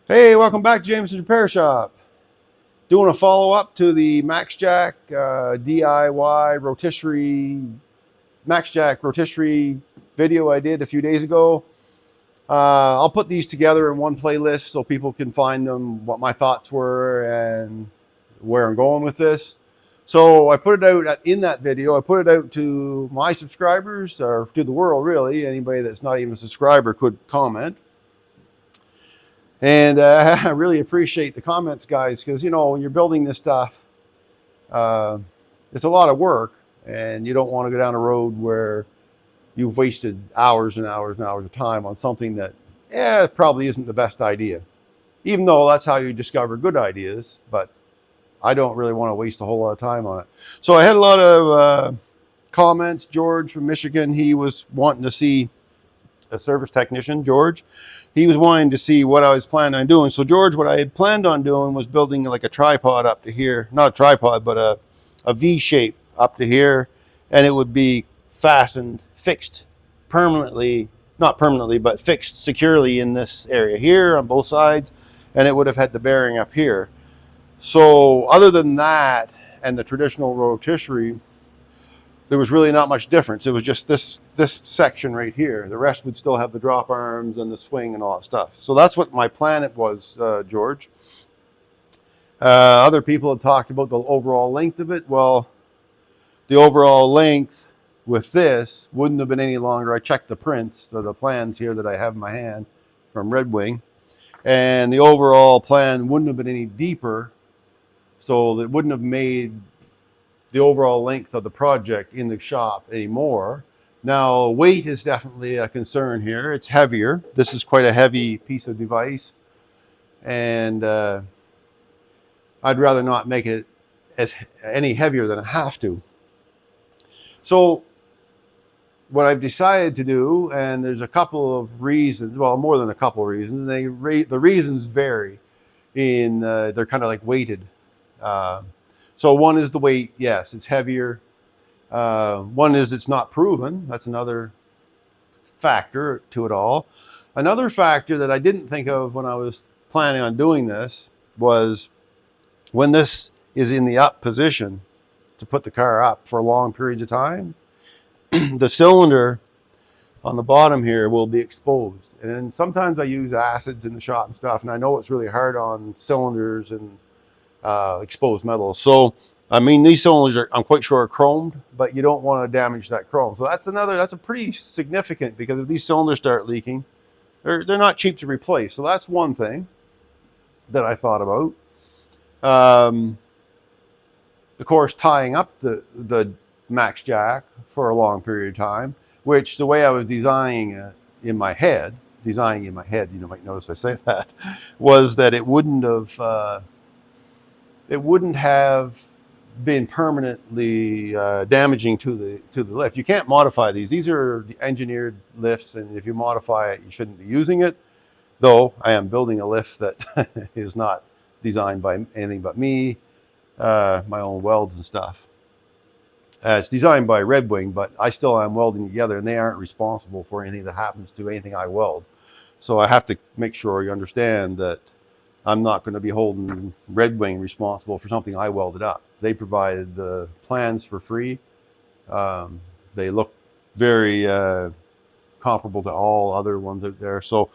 Hey, welcome back to Jameson's Repair Shop. Doing a follow-up to the MaxJax DIY rotisserie, MaxJax rotisserie video I did a few days ago. I'll put these together in one playlist so people can find them, what my thoughts were and where I'm going with this. So I put it out in that video. I put it out to my subscribers, or to the world really. Anybody that's not even a subscriber could comment. And I really appreciate the comments, guys, because, you know, when you're building this stuff, uh, it's a lot of work, and you don't want to go down a road where you've wasted hours and hours and hours of time on something that, probably isn't the best idea. Even though that's how you discover good ideas, but I don't really want to waste a whole lot of time on it. So I had a lot of comments. George from Michigan, he was wanting to see a service technician, George. He was wanting to see what I was planning on doing. So George, what I had planned on doing was building like a tripod up to here. Not a tripod, but a V shape up to here. And it would be fastened, fixed permanently, not permanently, but fixed securely in this area here on both sides. And it would have had the bearing up here. So other than that, and the traditional rotisserie, there was really not much difference. It was just this section right here. The rest would still have the drop arms and the swing and all that stuff. So that's what my plan was, George. Other people had talked about the overall length of it. Well, the overall length with this wouldn't have been any longer. I checked the prints, the plans here that I have in my hand from Red Wing, and the overall plan wouldn't have been any deeper, so it wouldn't have made the overall length of the project in the shop anymore. Now, weight is definitely a concern here. It's heavier. This is quite a heavy piece of device, and I'd rather not make it any heavier than I have to. So what I've decided to do, and there's a couple of reasons, well, more than a couple of reasons, the reasons vary in, they're kind of like weighted. So one is the weight. Yes, it's heavier. One is it's not proven. That's another factor to it all. Another factor that I didn't think of when I was planning on doing this was when this is in the up position to put the car up for long periods of time, the cylinder on the bottom here will be exposed. And sometimes I use acids in the shop and stuff, and I know it's really hard on cylinders and exposed metal. So, I mean, these cylinders are, I'm quite sure, are chromed, but you don't want to damage that chrome. So that's a pretty significant, because if these cylinders start leaking, they're not cheap to replace. So that's one thing that I thought about. Of course, tying up the MaxJax for a long period of time, which the way I was designing it in my head, you might notice I say that, was that it wouldn't have been permanently damaging to the lift. You can't modify these. These are engineered lifts, and if you modify it, you shouldn't be using it. Though I am building a lift that is not designed by anything but me, my own welds and stuff. It's designed by Red Wing, but I still am welding together, and they aren't responsible for anything that happens to anything I weld. So I have to make sure you understand that I'm not going to be holding Red Wing responsible for something I welded up. They provided the plans for free. They look very comparable to all other ones out there. So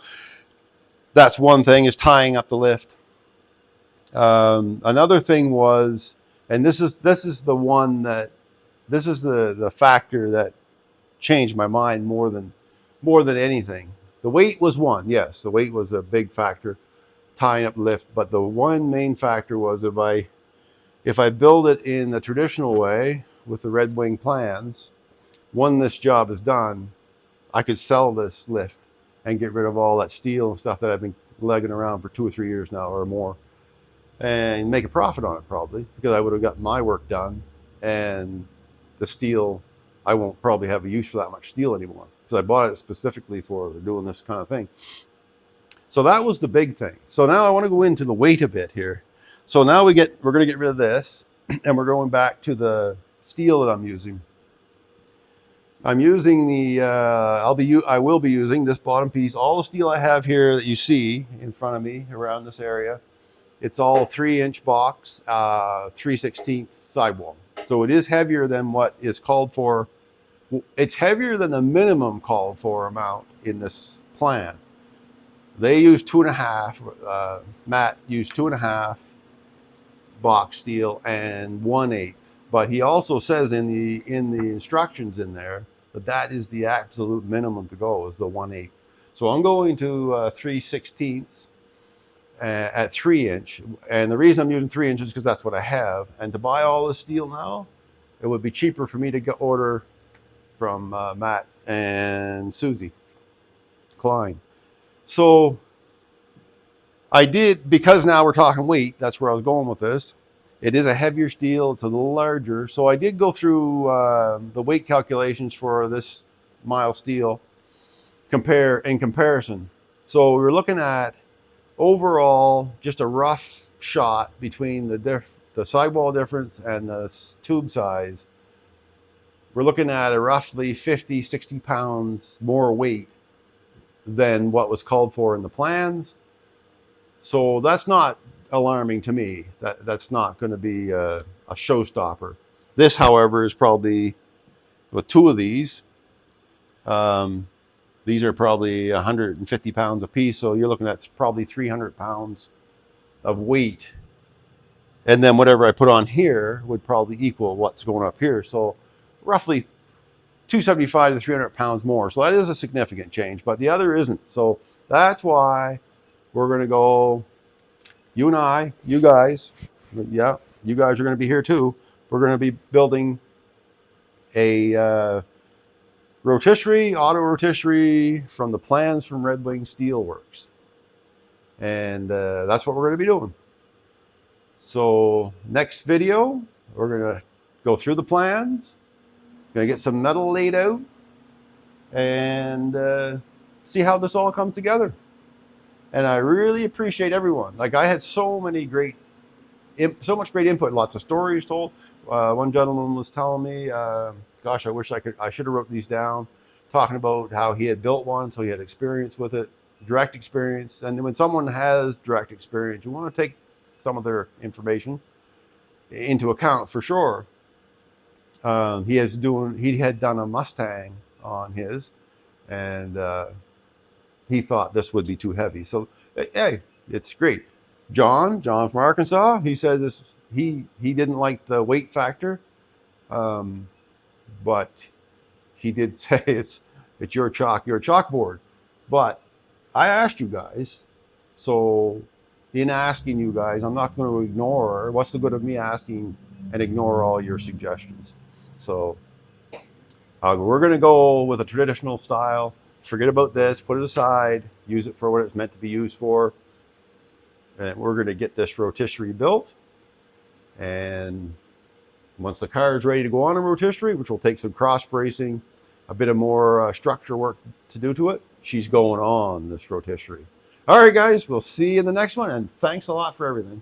that's one thing, is tying up the lift. Another thing was, and this is the one that, this is the factor that changed my mind more than anything. The weight was one. Yes, the weight was a big factor, tying up the lift. But the one main factor was, if I build it in the traditional way with the Red Wing plans, when this job is done, I could sell this lift and get rid of all that steel and stuff that I've been lugging around for 2 or 3 years now or more, and make a profit on it, probably, because I would have gotten my work done, and the steel, I won't probably have a use for that much steel anymore, because I bought it specifically for doing this kind of thing. So that was the big thing. So now I want to go into the weight a bit here. So now we're going to get rid of this, and we're going back to the steel that I'm using. I'm using the, I will be using this bottom piece. All the steel I have here that you see in front of me around this area, it's all 3-inch box, 3/16 sidewall. So it is heavier than what is called for. It's heavier than the minimum called for amount in this plan. They use 2.5. Matt used 2.5 box steel and 1/8. But he also says in the instructions in there that that is the absolute minimum to go, is the 1/8. So I'm going to 3/16 at 3-inch, and the reason I'm using 3 inches is because that's what I have. And to buy all this steel now, it would be cheaper for me to order from Matt and Susie Klein. So I did, because now we're talking weight, that's where I was going with this. It is a heavier steel, it's a little larger. So I did go through the weight calculations for this mile steel in comparison. So we're looking at overall just a rough shot between the sidewall difference and the tube size. We're looking at a roughly 50, 60 pounds more weight than what was called for in the plans. So that's not alarming to me. That's not going to be a showstopper. This, however, is probably, with two of these are probably 150 pounds a piece. So you're looking at probably 300 pounds of weight. And then whatever I put on here would probably equal what's going up here. So roughly 275 to 300 pounds more. So that is a significant change, but the other isn't. So that's why we're going to go, you and I, you guys, yeah, you guys are going to be here too. We're going to be building a rotisserie, auto rotisserie from the plans from Red Wing Steelworks. And that's what we're going to be doing. So next video, we're going to go through the plans, going to get some metal laid out, and see how this all comes together. And I really appreciate everyone. Like, I had so much great input, lots of stories told. One gentleman was telling me, gosh, I wish I should have wrote these down, talking about how he had built one, so he had experience with it, direct experience. And when someone has direct experience, you want to take some of their information into account for sure. He had done a Mustang on his, and he thought this would be too heavy. So hey, it's great. John from Arkansas, he said this. He didn't like the weight factor, but he did say it's your chalkboard. But I asked you guys, so in asking you guys, I'm not going to ignore. What's the good of me asking and ignore all your suggestions? So we're going to go with a traditional style. Forget about this, put it aside, use it for what it's meant to be used for. And we're going to get this rotisserie built. And once the car is ready to go on a rotisserie, which will take some cross bracing, a bit of more structure work to do to it, she's going on this rotisserie. All right, guys, we'll see you in the next one. And thanks a lot for everything.